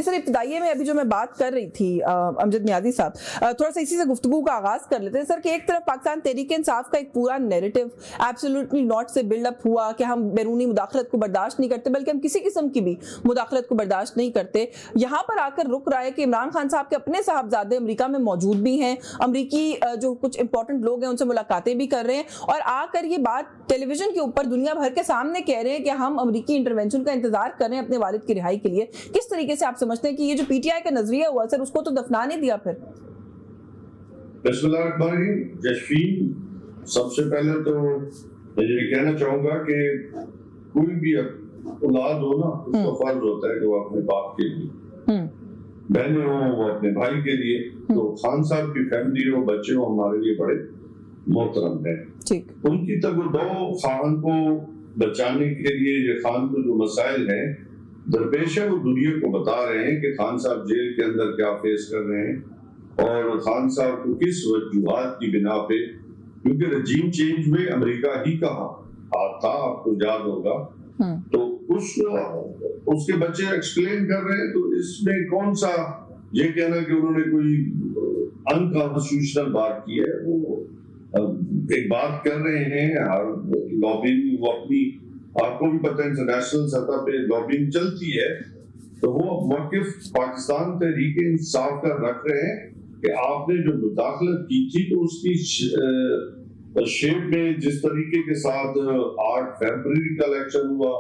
Sir इब्तिदाइये में अभी जो मैं बात कर रही थी अमजद नियाजी साहब, थोड़ा सा इसी से गुफ्तगू का आगाज कर लेते हैं सर कि एक तरफ पाकिस्तान तहरीक-ए-इंसाफ का एक पूरा नैरेटिव एब्सोल्युटली नॉट से बिल्डअप हुआ कि हम बैरूनी मुदाखलत को बर्दाश्त नहीं करते, बल्कि हम किसी किस्म की भी मुदाखलत को बर्दाश्त नहीं करते। यहाँ पर आकर रुक रहा है कि इमरान खान साहब के अपने साहबजादे अमेरिका में मौजूद भी हैं, अमरीकी जो कुछ इंपॉर्टेंट लोग हैं उनसे मुलाकातें भी कर रहे हैं, और आकर ये बात टेलीविजन के ऊपर दुनिया भर के सामने कह रहे हैं कि हम अमरीकी इंटरवेंशन का इंतजार कर रहे हैं अपने वालिद की रिहाई के लिए। किस तरीके से आप समझते हैं कि ये जो पीटीआई का नजरिया हुआ सर, उसको तो दफना नहीं दिया फिर? जशफीन, सबसे पहले तो मैं ये कहना चाहूंगा कि कोई भी औलाद हो ना, उसका फर्ज होता है कि वो अपने बाप के लिए, बहनें हो वो अपने भाई के लिए, तो खान साहब की फैमिली हो, बच्चे हो, हमारे लिए बड़े मोहतरम है। उनकी तगदो खान को बचाने के लिए, ये खान को जो मसाइल हैं दरपेश है, वो दुनिया को बता रहे हैं कि खान साहब जेल के अंदर क्या फेस कर रहे हैं, और खान साहब को किस वजूहात की बिना पे, क्योंकि रजीम चेंज में अमेरिका ही का हाथ था, आपको याद होगा, तो उसके बच्चे एक्सप्लेन कर रहे हैं। तो इसमें कौन सा ये कहना कि उन्होंने कोई अनकॉन्स्टिट्यूशनल बात की है, वो एक बात कर रहे हैं। लॉबिंग वो अपनी, आपको भी पता है इंटरनेशनल सतह पे लॉबिंग चलती है, तो वो मौक़िफ़ पाकिस्तान तहरीक-ए-इंसाफ का रख रहे हैं कि आपने जो मुदाखलत की थी तो उसकी शेप में जिस तरीके के साथ 8 फरवरी का इलेक्शन हुआ,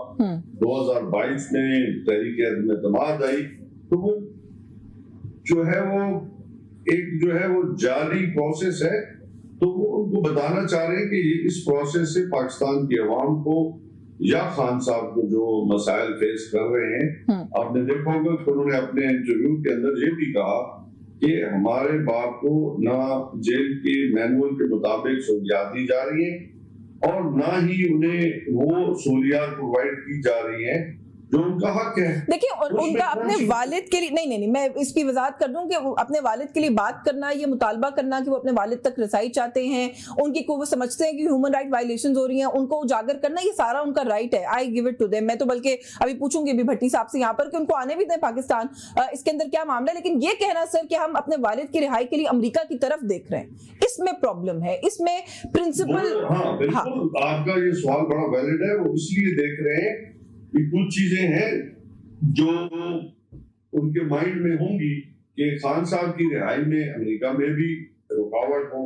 2022 में तहरीक-ए-एतमाद आई, तो वो जो है वो एक जो है वो जारी प्रोसेस है। तो वो उनको बताना चाह रहे हैं कि इस प्रोसेस से पाकिस्तान की अवाम को या खान साहब को जो मसाइल फेस कर रहे हैं, आपने देखा होगा कि उन्होंने अपने इंटरव्यू के अंदर ये भी कहा कि हमारे बाप को ना जेल के मैनुअल के मुताबिक सहूलियात दी जा रही है, और ना ही उन्हें वो सहूलियात प्रोवाइड की जा रही है जो उनका हक है। देखिए, और उनका अपने वालिद के लिए नहीं, मैं इसकी वजाहत कर दूं कि अपने वालिद के लिए बात करना, ये मुतालबा करना कि वो अपने वालिद तक रसाई चाहते हैं, उनकी को वो समझते हैं कि ह्यूमन राइट वायलेशंस हो रही हैं, उनको उजागर करना, ये सारा उनका राइट है। I give it to them. मैं तो बल्कि अभी पूछूंगी भी भट्टी साहब से यहाँ पर कि उनको आने भी दें पाकिस्तान, इसके अंदर क्या मामला है। लेकिन ये कहना सर कि हम अपने वालिद की रिहाई के लिए अमरीका की तरफ देख रहे हैं, इसमें प्रॉब्लम है, इसमें प्रिंसिपल। हाँ बिल्कुल, आपका ये सवाल बड़ा वैलिड है। वो इसलिए देख रहे हैं कि कुछ चीजें हैं जो उनके माइंड में होंगी कि खान साहब की रिहाई में अमेरिका में भी रुकावट हो,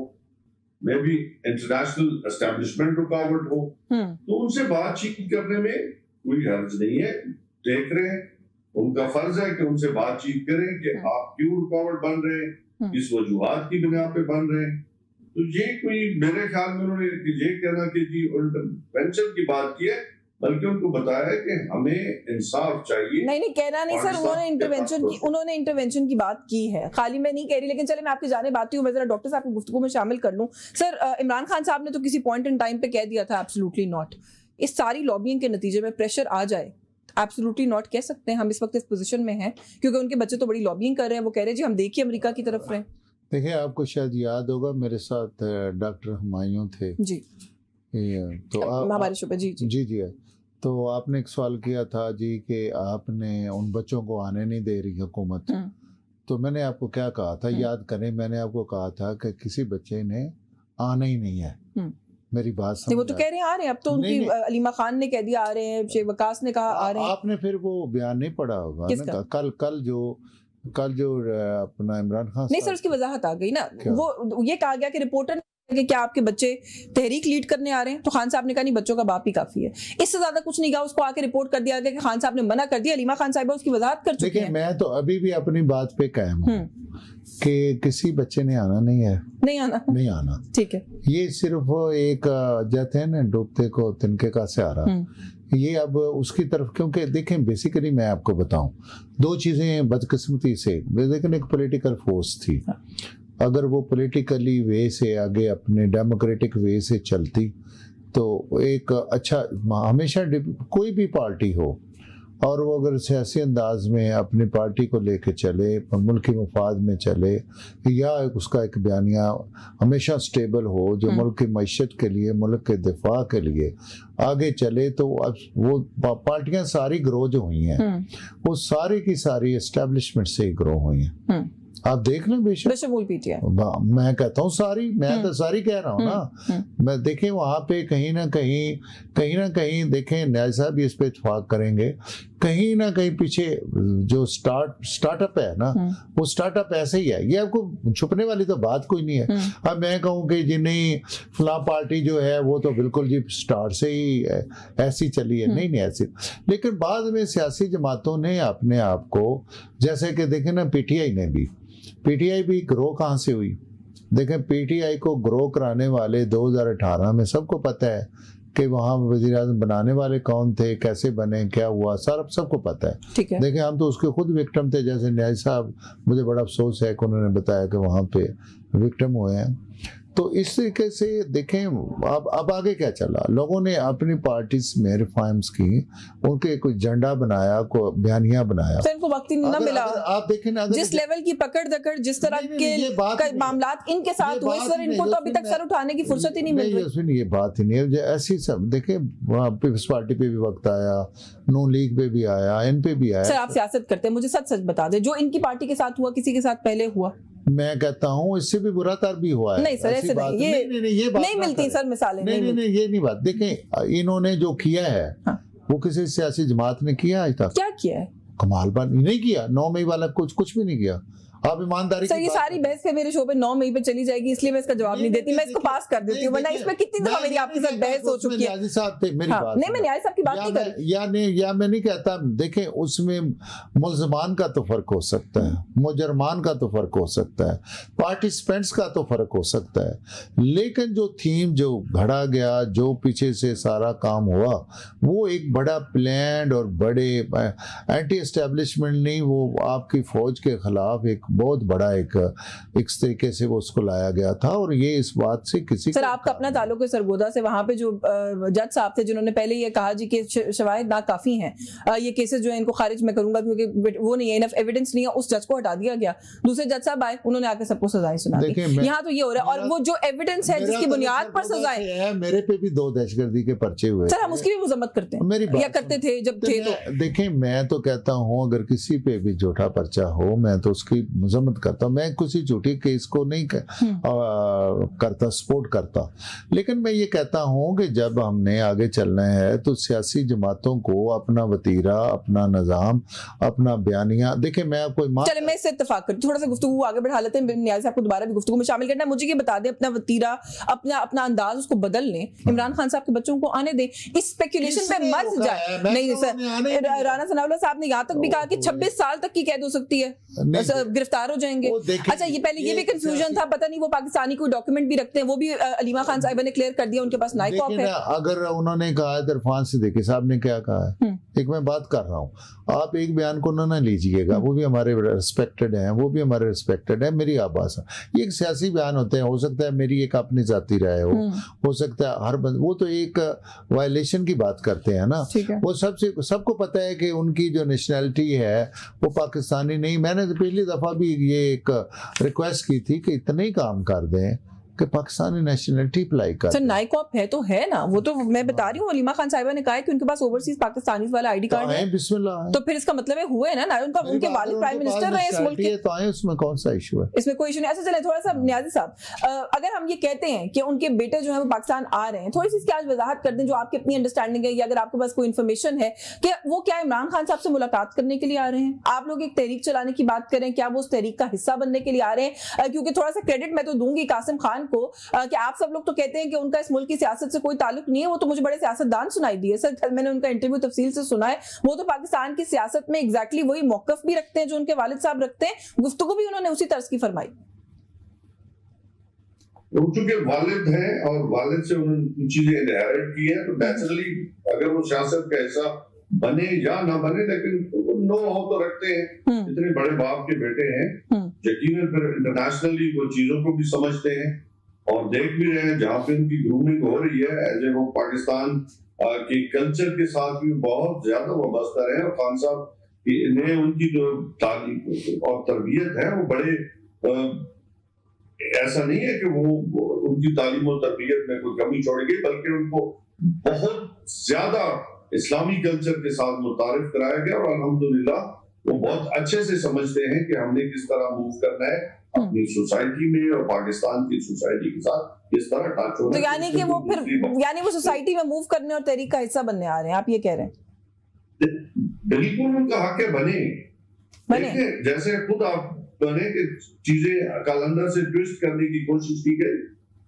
में भी इंटरनेशनल एस्टेब्लिशमेंट रुकावट हो, तो उनसे बातचीत करने में कोई हर्ज नहीं है। देख रहे हैं, उनका फर्ज है कि उनसे बातचीत करें कि आप क्यों रुकावट बन रहे हैं, किस वजूहात की बिना पे बन रहे हैं। तो ये कोई मेरे ख्याल में उन्होंने ये कहना कि जी इंटरवेंशन की बात की है, बल्कि उनको बताया कि हमें इंसाफ चाहिए। नहीं कहना नहीं सर, उन्होंने इंटरवेंशन की बात की है, खाली मैं नहीं कह रही। लेकिन चले मैं आपकी जानिब आती हूँ, मैं जरा डॉक्टर साहब को गुफ्तगू में शामिल कर लूँ। सर, इमरान खान साहब ने तो किसी पॉइंट इन टाइम पे कह दिया था एब्सोल्युटली नॉट, इस सारी लॉबिंग के नतीजे में प्रेशर आ जाए, एब्सोल्युटली नॉट कह सकते हैं हम इस वक्त इस पोजीशन में हैं, क्योंकि उनके बच्चे तो बड़ी लॉबिंग कर रहे हैं, वो कह रहे हैं जी हम देखिए अमेरिका की तरफ रहें। देखिए, आपको शायद याद होगा मेरे साथ डॉक्टर हुमायूं थे जी, तो हमारे शुभ जी तो आपने एक सवाल किया था जी कि आपने उन बच्चों को आने नहीं दे रही हुकूमत, तो मैंने आपको क्या कहा था, याद करें, मैंने आपको कहा था कि किसी बच्चे ने आना ही नहीं है। मेरी बात समझ, वो तो कह रहे हैं आ रहे हैं, अब तो उनकी अलीमा खान ने कह दिया आ रहे हैं, शेख वकास ने कहा आ रहे हैं। आपने फिर वो बयान नहीं पढ़ा होगा ना, कल जो अपना इमरान खान, नहीं सर उसकी वजाहत आ गई ना, वो ये कहा गया कि रिपोर्टर कि क्या आपके बच्चे तहरीक लीड करने आ रहे हैं, तो खान साहब ने कहा नहीं, बच्चों का बाप ही काफी है, इससे ज्यादा कुछ नहीं कहा। उसको आके रिपोर्ट कर दिया गया कि खान साहब ने मना कर दिया, अलीमा खान साहिबा उसकी वजाहत कर चुकी हैं। मैं तो अभी भी अपनी बात पे कायम हूँ कि किसी बच्चे ने आना नहीं है, नहीं आना ठीक है। ये सिर्फ एक जाते हैं ना, डूबते को तिनके का सहारा, ये अब उसकी तरफ, क्योंकि देखें बेसिकली मैं आपको बताऊं, दो चीजें बदकिस्मती से, लेकिन एक पॉलिटिकल फोर्स थी, अगर वो पॉलिटिकली वे से आगे अपने डेमोक्रेटिक वे से चलती तो एक अच्छा, हमेशा कोई भी पार्टी हो और वो अगर सियासी अंदाज में अपनी पार्टी को लेके चले, मुल्की मफाद में चले, या उसका एक बयानिया हमेशा स्टेबल हो जो मुल्क की मईशत के लिए, मुल्क के दिफा के लिए आगे चले, तो अब वो पार्टियां सारी ग्रो जो हुई हैं वो सारी की सारी एस्टेब्लिशमेंट से ही ग्रो हुई हैं। आप देख लें बेशक मैं कहता हूँ सारी, मैं तो सारी कह रहा हूँ ना। मैं देखें वहाँ पे कहीं ना कहीं देखें, न्याय साहब भी इस पे इत्तेफाक करेंगे, कहीं ना कहीं पीछे जो स्टार्टअप है ना, वो स्टार्टअप ऐसे ही है। ये आपको छुपने वाली तो बात कोई नहीं है। अब मैं कहूँ कि जी नहीं फलां पार्टी जो है वो तो बिल्कुल जी स्टार्ट से ही ऐसी चली है, नहीं ऐसी। लेकिन बाद में सियासी जमातों ने अपने आप को, जैसे कि देखें ना पीटीआई भी ग्रो कहाँ से हुई। देखें पीटीआई को ग्रो कराने वाले 2018 में सबको पता है कि वहाँ वज़ीर आज़म बनाने वाले कौन थे, कैसे बने, क्या हुआ, सबको पता है। देखें हम तो उसके खुद विक्टिम थे। जैसे न्याय साहब, मुझे बड़ा अफसोस है कि उन्होंने बताया कि वहाँ पे विक्टिम हुए हैं। तो इस तरीके से देखें अब आगे क्या चला, लोगों ने अपनी पार्टीज में रिफॉर्म्स की, उनके कोई झंडा बनाया, कोई बयानिया बनाया। सर इनको वक्त ही ना मिला। आप देखें ना, जिस लेवल की पकड़ दकड़, जिस तरह के मामलात इनके साथ हुए, सर इनको तो अभी तक सर उठाने की फुर्सत ही नहीं मिल रही। उसमें ये बात ही नहीं है। ऐसी सब देखें, वहाँ पीपल्स पार्टी पे भी वक्त आया, नून लीग पे भी आया, इन पे भी आया। सर आप सियासत करते हैं, मुझे सच बता दे, जो इनकी पार्टी के साथ हुआ किसी के साथ पहले हुआ? मैं कहता हूँ इससे भी बुरा तर भी हुआ है। नहीं सर ऐसे नहीं, ये बात नहीं मिलती सर मिसालें। नहीं, ये नहीं बात। देखें इन्होंने जो किया है वो किसी सियासी जमात ने किया आज तक? क्या किया है? कमाल बात नहीं किया। 9 मई वाला कुछ भी नहीं किया। आप ईमानदारी सर ये सारी बहस पे मेरे शो पे 9 मई पे चली जाएगी, इसलिए मैं इसका जवाब नहीं देती, मैं इसको पास कर देती हूँ। वरना इसमें कितनी दफा मेरी आपके साथ बहस हो चुकी है। न्याजी साहब थे मेरी बात नहीं, मैं न्याजी साहब की बात नहीं कर रही। या मैं नहीं कहता। देखें उसमें मुल्ज़मान का तो फर्क हो सकता है, मुजरमान का तो फर्क हो सकता है, पार्टिसिपेंट्स का तो फर्क हो सकता है, लेकिन जो थीम जो घड़ा गया, जो पीछे से सारा काम हुआ, वो एक बड़ा प्लान और बड़े एंटी एस्टेब्लिशमेंट नहीं, वो आपकी फौज के खिलाफ एक बहुत बड़ा एक तरीके से वो उसको लाया गया था। और ये इस बात से किसी सर आपका अपना ताल्लुक है सरगोदा से, वहां पे जो जज साहब थे जिन्होंने पहले ये कहा जी कि शवाहिद ना काफी हैं, ये केसेस जो है इनको खारिज मैं करूंगा क्योंकि वो नहीं है, इनफ एविडेंस नहीं है, उस जज को हटा दिया गया। दूसरे जज साहब आए, उन्होंने आके सबको सजाएं सुना दी। यहाँ तो ये हो रहा है, और वो जो एविडेंस है जिसकी बुनियाद पर सजाएं है। मेरे पे भी 2 दहशतगर्दी के पर्चे हुए सर, हम उसकी भी मजम्मत करते हैं, मेरी या करते थे जब थे। तो देखें मैं तो कहता हूँ अगर किसी पे भी झूठा पर्चा हो, मैं तो उसकी मजम्मत करता हूँ। मैं किसी झूठी केस को नहीं करता, सपोर्ट करता, लेकिन मैं ये कहता हूँ कि जब हमने आगे चलना है तो सियासी जमातों को अपना वतीरा, अपना निजाम, अपना बयानिया, देखें मैं आपको चले मैं इससे इत्तेफाक करती, थोड़ा सा गुफ्तगू आगे बढ़ा लेते हैं। न्याज़ साहब को दोबारा भी गुफ्तगू में शामिल करना है। मुझे ये बता दें, अपना वतीरा, अपना अंदाज उसको बदल लें, इमरान खान साहब के बच्चों को आने दें, इस स्पेकुलेशन पे मत जाए। नहीं सर, राना सनाउल्लाह साहब ने यहाँ तक भी कहा कि 26 साल तक की कैद हो सकती है, गिरफ्तार हो जाएंगे। अच्छा ये पहले ये भी कंफ्यूजन था, पता नहीं वो पाकिस्तानी कोई डॉक्यूमेंट भी रखते हैं, वो भी अलीमा खान साहिबा ने क्लियर कर दिया, उनके पास नाइक ऑफ है। अगर उन्होंने कहा है इरफान सिद्दीकी साहब ने क्या कहा है, एक मैं बात कर रहा हूँ, आप एक बयान को ना लीजिएगा, वो भी हमारे रिस्पेक्टेड हैं, वो भी हमारे रिस्पेक्टेड है, मेरी आवाज है। ये एक सियासी बयान होते हैं, हो सकता है मेरी एक अपनी जाती राय हो सकता है हर वो तो एक वायलेशन की बात करते हैं ना, वो सबको पता है कि उनकी जो नेशनैलिटी है वो पाकिस्तानी नहीं। मैंने तो पहली दफा भी ये एक रिक्वेस्ट की थी कि इतने ही काम कर दें कि पाकिस्तानी नेशनलिटी अप्लाई कर। सर नाइक ऑफ है तो है ना, वो तो मैं बता रही हूँ, अलीमा खान साहिबा ने कहा है कि उनके पास ओवरसीज पाकिस्तानी वाला आईडी कार्ड है। बिस्मिल्लाह। तो फिर इसका मतलब है हुए ना, उनके वालिद प्राइम मिनिस्टर रहे इस मुल्क के, तो आए, उसमें कौन सा इशू है? इसमें कोई इशू नहीं। ऐसा चले थोड़ा सा न्याजी साहब, अगर हम ये कहते हैं कि उनके बेटे जो है वो पाकिस्तान आ रहे हैं, थोड़ी सी इसकी आज वजाहत कर दें, जो आपकी अपनी अंडरस्टैंडिंग है या अगर आपके पास कोई इन्फॉर्मेशन है कि वो क्या इमरान खान साहब से मुलाकात करने के लिए आ रहे हैं? आप लोग एक तहरीक चलाने की बात करें, क्या वो उस तहरीक का हिस्सा बनने के लिए आ रहे हैं? क्योंकि थोड़ा सा क्रेडिट मैं तो दूंगी कासिम खान को कि आप सब लोग तो कहते हैं कि उनका इस मुल्क की सियासत से कोई ताल्लुक नहीं है, वो तो मुझे बड़े सियासतदान सुनाई दिए सर, मैंने उनका इंटरव्यू तफसील से सुना है, वो तो पाकिस्तान की सियासत में एग्जैक्टली वही मौकफ भी रखते हैं जो उनके वालिद साहब रखते हैं, गुफ्तगू भी उन्होंने उसी तर्ज की फरमाई। चूंकि वालिद हैं और वालिद से उन्होंने चीजें इनहेरिट की हैं, तो नेचुरली अगर वो सियासत का हिस्सा बने या ना बने, लेकिन नो हो तो रखते हैं, इतने बड़े बाप के बेटे हैं, यकीनन फिर इंटरनेशनली वो चीजों को भी समझते हैं और देख भी रहे हैं जहाँ पे उनकी ग्रूमिंग हो रही है एज ए वो पाकिस्तान कि कल्चर के साथ भी बहुत ज्यादा वाबस्ता रहे। और खान साहब ने उनकी जो तालीम और तरबियत है वो बड़े ऐसा नहीं है कि वो उनकी तालीम और तरबियत में कोई कमी छोड़ गई, बल्कि उनको बहुत ज्यादा इस्लामी कल्चर के साथ मुतारिफ कराया गया। और अल्हम्दुलिल्लाह वो बहुत अच्छे से समझते हैं कि हमने किस तरह मूव करना है अपनी सोसाइटी में और पाकिस्तान की सोसाइटी के साथ किस तरह टच होना। तो यानी कि वो फिर यानी वो सोसाइटी में मूव करने और तहरीक का हिस्सा बनने आ रहे हैं, आप ये कह रहे हैं? बिल्कुल उनका हक है बने। जैसे खुद आप बने कि चीजें कलंदर से ट्विस्ट करने की कोशिश की गई,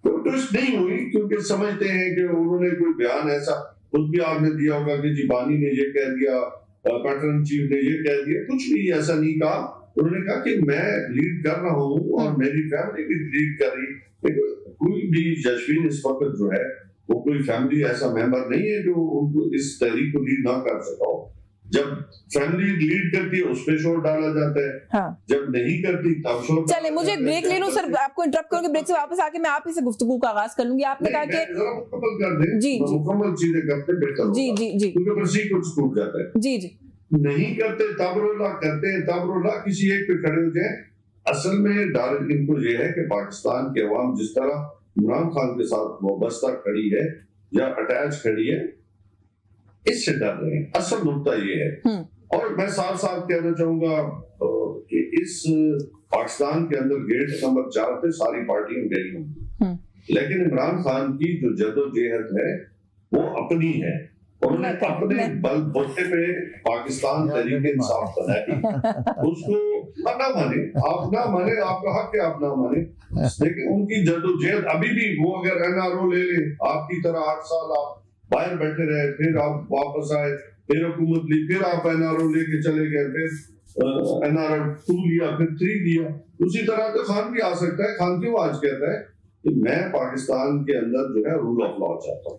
तो ट्विस्ट नहीं हुई, क्योंकि समझते हैं कि उन्होंने कोई बयान ऐसा खुद भी आपने दिया होगा कि जी बानी ने ये कह दिया, पैटर्न चीफ ने ये कह दिया, कुछ भी ऐसा नहीं कहा। उन्होंने कहा कि मैं लीड कर रहा हूँ और मेरी फैमिली भी लीड कर रही। कोई भी जश्वीन इस वक्त जो है वो कोई फैमिली ऐसा मेंबर नहीं है जो उनको इस तहरीक को लीड ना कर सका हो। जब फैमिली लीड करती है उस पे शोर डाला जाता है, हाँ। जब नहीं करती तब शोर। चले मुझे एक ब्रेक ले लूं सर, आपको इंटरप्ट करूंगी, ब्रेक से वापस आके मैं आप ही से गुफ्तगू का आगाज कर लूंगी। आपने कहा कि मुकम्मल कर दें, जी मुकम्मल चीजें करते बेहतर, जी जी जी, क्योंकि फिर कुछ टूट जाता है। जी जी, नहीं करते तब रोला, करते हैं तब रोला, किसी एक पे खड़े हो जाए। असल में डर इनको ये है कि पाकिस्तान के अवाम जिस तरह इमरान खान के साथ वाबस्ता खड़ी है या अटैच खड़ी है, इससे डर रहे हैं। असल नुकता ये है। और मैं साफ साफ कहना चाहूंगा कि इस पाकिस्तान के अंदर गेट नंबर 4 पे सारी पार्टियां गई होंगी, लेकिन इमरान खान की जो जदोजहद है वो अपनी है। उन्होंने अपने बलबूते पे पाकिस्तान तहरीक इंसाफ बनाई। उसको ना माने, आप ना माने, आपका हक है आप ना माने, लेकिन उनकी जदोजहद अभी भी, वो अगर NRO ले ले, आपकी तरह 8 साल आप बाहर बैठे रहे, फिर आप वापस आए, फिर हुकूमत ली, फिर आप NRO लेके चले गए, फिर NRO 2 लिया, फिर 3 लिया। उसी तरह तो खान भी आ सकता है। खान क्यों आज कहता है कि मैं पाकिस्तान के अंदर जो है रूल ऑफ लॉ चाहता हूँ।